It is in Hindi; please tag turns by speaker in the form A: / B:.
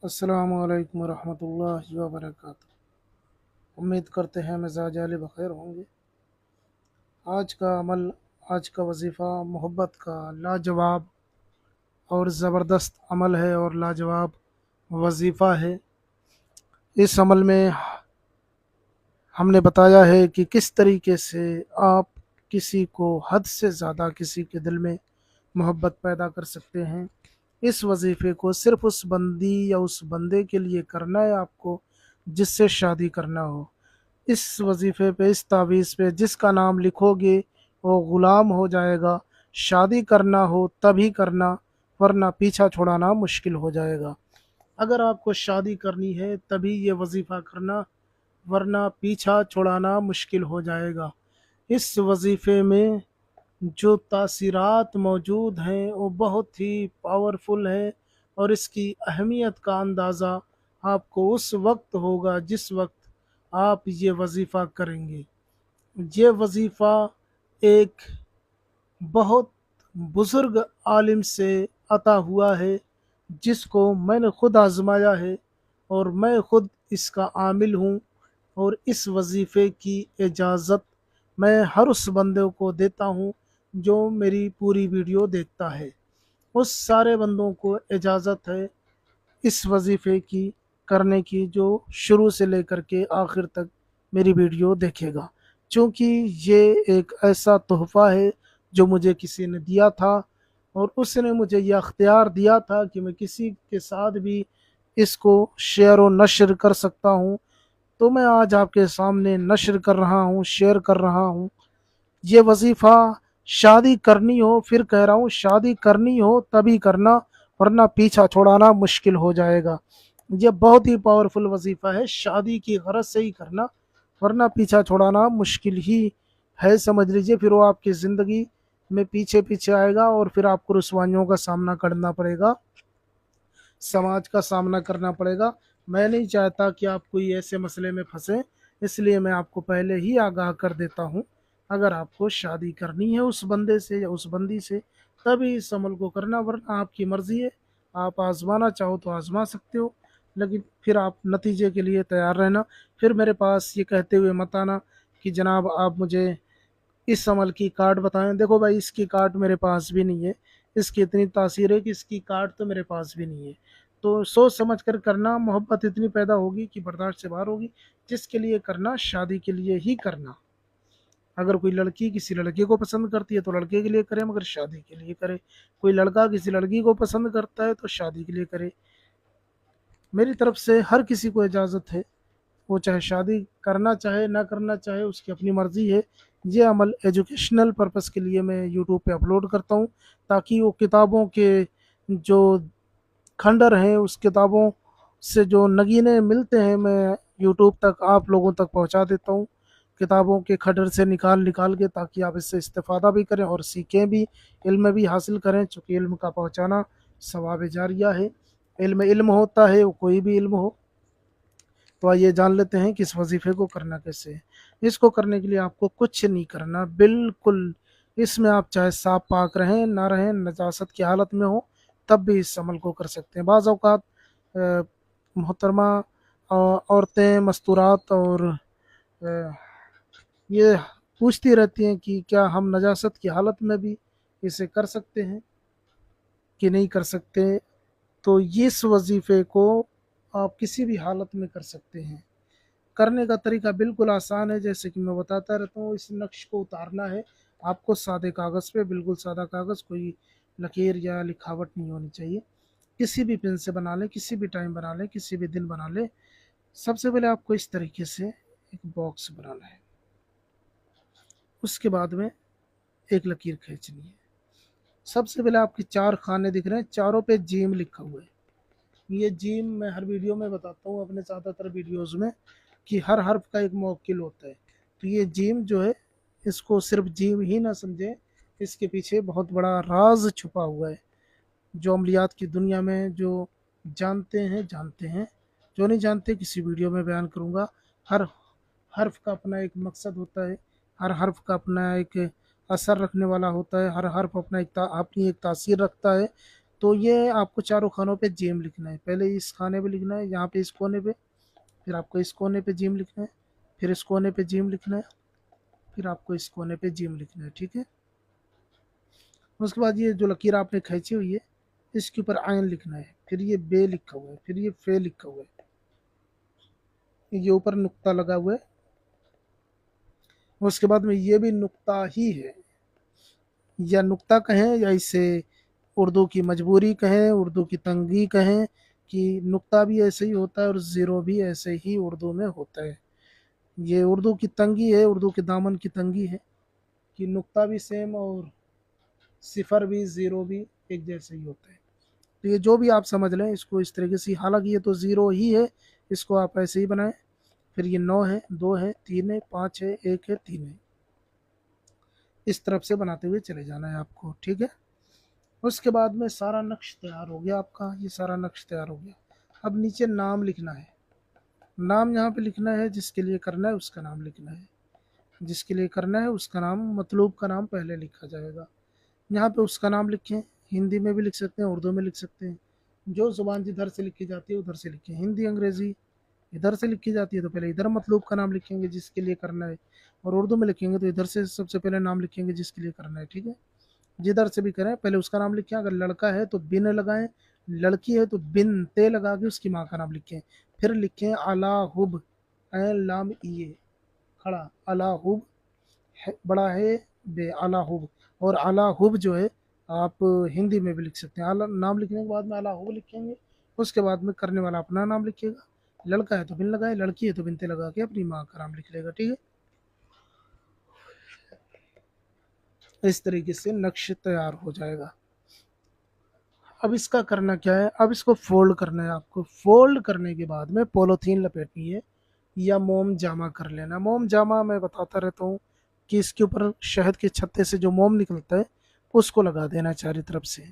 A: अस्सलामु अलैकुम वरहमतुल्लाहि वबरकातुहू। उम्मीद करते हैं मिजाज आले बखैर होंगे। आज का अमल, आज का वजीफ़ा मोहब्बत का लाजवाब और ज़बरदस्त अमल है और लाजवाब वजीफ़ा है। इस अमल में हमने बताया है कि किस तरीके से आप किसी को हद से ज़्यादा किसी के दिल में मोहब्बत पैदा कर सकते हैं। इस वजीफ़े को सिर्फ़ उस बंदी या उस बंदे के लिए करना है आपको जिससे शादी करना हो। इस वजीफ़े पे, इस तावीज़ पे जिसका नाम लिखोगे वो ग़ुलाम हो जाएगा। शादी करना हो तभी करना, वरना पीछा छुड़ाना मुश्किल हो जाएगा। अगर आपको शादी करनी है तभी ये वजीफ़ा करना, वरना पीछा छुड़ाना मुश्किल हो जाएगा। इस वजीफ़े में जो तासीरात मौजूद हैं वो बहुत ही पावरफुल है और इसकी अहमियत का अंदाज़ा आपको उस वक्त होगा जिस वक्त आप ये वजीफ़ा करेंगे। ये वजीफ़ा एक बहुत बुज़ुर्ग आलिम से अता हुआ है जिसको मैंने ख़ुद आज़माया है और मैं ख़ुद इसका आमिल हूँ। और इस वजीफ़े की इजाज़त मैं हर उस बंदे को देता हूँ जो मेरी पूरी वीडियो देखता है। उस सारे बंदों को इजाज़त है इस वजीफ़े की करने की जो शुरू से लेकर के आखिर तक मेरी वीडियो देखेगा, क्योंकि ये एक ऐसा तोहफ़ा है जो मुझे किसी ने दिया था और उसने मुझे यह अख्तियार दिया था कि मैं किसी के साथ भी इसको शेयर व नशर कर सकता हूँ। तो मैं आज आपके सामने नशर कर रहा हूँ, शेयर कर रहा हूँ। ये वजीफ़ा शादी करनी हो, फिर कह रहा हूँ शादी करनी हो तभी करना, वरना पीछा छोड़ाना मुश्किल हो जाएगा। ये बहुत ही पावरफुल वजीफ़ा है, शादी की गरज से ही करना, वरना पीछा छोड़ाना मुश्किल ही है। समझ लीजिए फिर वो आपकी ज़िंदगी में पीछे पीछे आएगा और फिर आपको रुसवाइयों का सामना करना पड़ेगा, समाज का सामना करना पड़ेगा। मैं नहीं चाहता कि आप कोई ऐसे मसले में फंसे, इसलिए मैं आपको पहले ही आगाह कर देता हूँ। अगर आपको शादी करनी है उस बंदे से या उस बंदी से तभी इस अमल को करना, वरना आपकी मर्ज़ी है। आप आज़माना चाहो तो आज़मा सकते हो, लेकिन फिर आप नतीजे के लिए तैयार रहना। फिर मेरे पास ये कहते हुए मत आना कि जनाब आप मुझे इस अमल की कार्ड बताएं। देखो भाई, इसकी कार्ड मेरे पास भी नहीं है, इसकी इतनी तासीर है कि इसकी कार्ड तो मेरे पास भी नहीं है। तो सोच समझ कर करना, मोहब्बत इतनी पैदा होगी कि बर्दाश्त से बाहर होगी। जिसके लिए करना, शादी के लिए ही करना। अगर कोई लड़की किसी लड़के को पसंद करती है तो लड़के के लिए करे, मगर शादी के लिए करे। कोई लड़का किसी लड़की को पसंद करता है तो शादी के लिए करे। मेरी तरफ से हर किसी को इजाज़त है, वो चाहे शादी करना चाहे ना करना चाहे, उसकी अपनी मर्ज़ी है। ये अमल एजुकेशनल पर्पस के लिए मैं यूट्यूब पे अपलोड करता हूँ, ताकि वो किताबों के जो खंडर हैं, उस किताबों से जो नगीने मिलते हैं, मैं यूट्यूब तक आप लोगों तक पहुँचा देता हूँ। किताबों के खंडर से निकाल निकाल के, ताकि आप इससे इस्तेफ़ादा भी करें और सीखें भी, इल्म भी हासिल करें, चूँकि इल्म का पहुँचाना सवाब जारिया है। इल्म इल्म होता है, वो कोई भी इल्म हो। तो आइए जान लेते हैं कि इस वजीफ़े को करना कैसे है। इसको करने के लिए आपको कुछ नहीं करना, बिल्कुल। इसमें आप चाहे साफ पाक रहें ना रहें, नजासत की हालत में हो, तब भी इस अमल को कर सकते हैं। बाज़ औक़ात मोहतरमा औरतें मस्तूरात और ये पूछती रहती हैं कि क्या हम नजासत की हालत में भी इसे कर सकते हैं कि नहीं कर सकते। तो इस वजीफ़े को आप किसी भी हालत में कर सकते हैं। करने का तरीका बिल्कुल आसान है, जैसे कि मैं बताता रहता हूँ। इस नक्श को उतारना है आपको सादे कागज़ पे, बिल्कुल सादा कागज़, कोई लकीर या लिखावट नहीं होनी चाहिए। किसी भी पेन से बना लें, किसी भी टाइम बना लें, किसी भी दिन बना लें। सबसे पहले आपको इस तरीके से एक बॉक्स बनाना है, उसके बाद में एक लकीर खींचनी है। सबसे पहले आपके 4 खाने दिख रहे हैं, चारों पे जीम लिखा हुआ है। ये जीम मैं हर वीडियो में बताता हूँ, अपने ज़्यादातर वीडियोज़ में, कि हर हर्फ का एक मौकिल होता है। तो ये जीम जो है, इसको सिर्फ जीम ही ना समझें, इसके पीछे बहुत बड़ा राज छुपा हुआ है। जो अमलियात की दुनिया में जो जानते हैं जानते हैं, जो नहीं जानते किसी वीडियो में बयान करूँगा। हर हर्फ का अपना एक मकसद होता है, हर हर्फ का अपना एक असर रखने वाला होता है, हर हर्फ अपना अपनी एक तासीर रखता है। तो ये आपको चारों खानों पे जिम लिखना है। पहले इस खाने पे लिखना है, यहाँ पे इस कोने पे, फिर आपको इस कोने पे जिम लिखना है, फिर इस कोने पे जिम लिखना है, फिर आपको इस कोने पे जिम लिखना है। ठीक है, उसके बाद ये जो लकीर आपने खींची हुई है इसके ऊपर आयन लिखना है, फिर ये बे लिखा हुआ है, फिर ये फे लिखा हुआ है, ये ऊपर नुक्ता लगा हुआ है। उसके बाद में ये भी नुक्ता ही है, या नुक्ता कहें या इसे उर्दू की मजबूरी कहें, उर्दू की तंगी कहें, कि नुक्ता भी ऐसे ही होता है और ज़ीरो भी ऐसे ही उर्दू में होता है। ये उर्दू की तंगी है, उर्दू के दामन की तंगी है कि नुक्ता भी सेम और सिफर भी ज़ीरो भी एक जैसे ही होता है। तो ये जो भी आप समझ लें इसको इस तरीके से, हालांकि ये तो ज़ीरो ही है, इसको आप ऐसे ही बनाएं। फिर ये 9 है, 2 है, 3 है, 5 है, 1 है, 3 है, इस तरफ से बनाते हुए चले जाना है आपको। ठीक है, उसके बाद में सारा नक्श तैयार हो गया आपका, ये सारा नक्श तैयार हो गया। अब नीचे नाम लिखना है, नाम यहाँ पे लिखना है, जिसके लिए करना है उसका नाम लिखना है, जिसके लिए करना है उसका नाम, मतलूब का नाम पहले लिखा जाएगा। यहाँ पे उसका नाम लिखें, हिंदी में भी लिख सकते हैं, उर्दू में लिख सकते हैं, जो ज़ुबान जिधर से लिखी जाती है उधर से लिखें। हिंदी अंग्रेज़ी इधर से लिखी जाती है तो पहले इधर मतलूब का नाम लिखेंगे जिसके लिए करना है, और उर्दू में लिखेंगे तो इधर से सबसे पहले नाम लिखेंगे जिसके लिए करना है। ठीक है, जिधर से भी करें पहले उसका नाम लिखें, अगर लड़का है तो बिन लगाएं, लड़की है तो बिन ते लगा के उसकी माँ का नाम लिखें, फिर लिखें अलाहुब, लाम ये खड़ा, अलाहुब है, बड़ा है बे, अलाहुब। और अलाहुब जो है आप हिंदी में भी लिख सकते हैं, आला नाम लिखने के बाद में अलाहुब लिखेंगे, उसके बाद में करने वाला अपना नाम लिखेगा, लड़का है तो बिन लगाए, लड़की है तो बिनते लगा के अपनी माँ का नाम लिख लेगा। ठीक है, इस तरीके से नक्श तैयार हो जाएगा। अब इसका करना क्या है, अब इसको फोल्ड करना है आपको। फोल्ड करने के बाद में पॉलीथीन लपेटनी है या मोम जामा कर लेना। मोम जामा मैं बताता रहता हूँ कि इसके ऊपर शहद के छत्ते से जो मोम निकलता है उसको लगा देना चारों तरफ से।